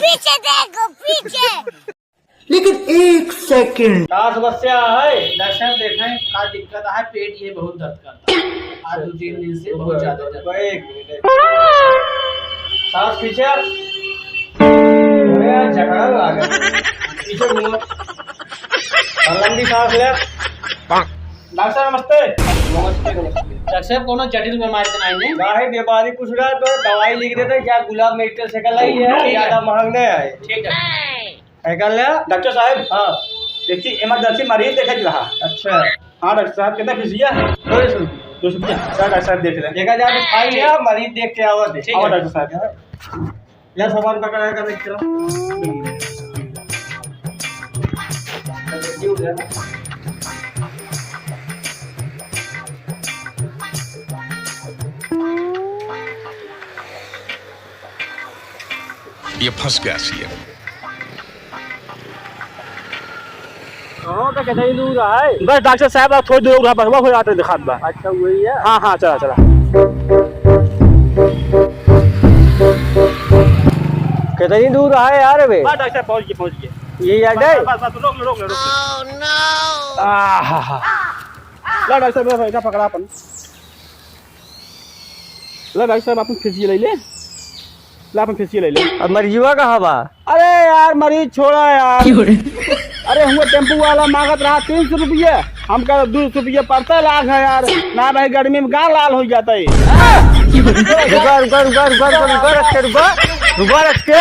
पीछे देखो पीछे। लेकिन एक सेकंड, क्या समस्या है? डॉक्टर देखें क्या दिक्कत है? पेट ये बहुत दर्द करता है आज 2-3 दिन से, बहुत ज्यादा दर्द। एक मिनट, सांस खींचे, अरे झगड़ा आ गया। पीछे घूमो और लंबी सांस ले। डॉक्टर साहब नमस्ते। नमस्ते नमस्ते। डॉक्टर साहब कोनो जटिल बीमारी तो नहीं है? गाहे बीमारी कुछ ना तो दवाई लिख देते, क्या गुलाब मेडिकल से कल आई है, ज्यादा महंग नहीं है। ठीक है कर लिया डॉक्टर साहब। हाँ देखिए इमरजेंसी मरीज देखे रहा। अच्छा हाँ डॉक्टर साहब कितना फीसिया? 200 रुपया। डॉक्टर साहब देख लें, देखा जाए तो खाई लिया, मरीज देख के आओ। डॉक्टर साहब यह सामान पकड़ा कर देख चलो। ये फंस गया सी है। तो कितना दूर है? बस डॉक्टर साहब आप थोड़ी दूर बस वही आते दिखा बा। अच्छा वही है। हाँ हाँ चला चला। कितनी दूर है यार? वे हाँ डॉक्टर साहब पहुँच गए। ये याद है? बस बस रोक लो। ला डॉक्टर साहब ऐसा पकड़ा अपन। ला डॉक्टर साहब अपन फिजिए ले ले। ला अपन फिजिए ले ले। अब मरीजवा कहाँ बा? अरे यार मरीज छोड़ा यार। अरे हुआ टेम्पू वाला मांगत रहा 300 रुपये, हम कह 200 रुपये पड़ता लाख है यार। ना भाई गर्मी में गाँव लाल हो जाता है। रुका रख के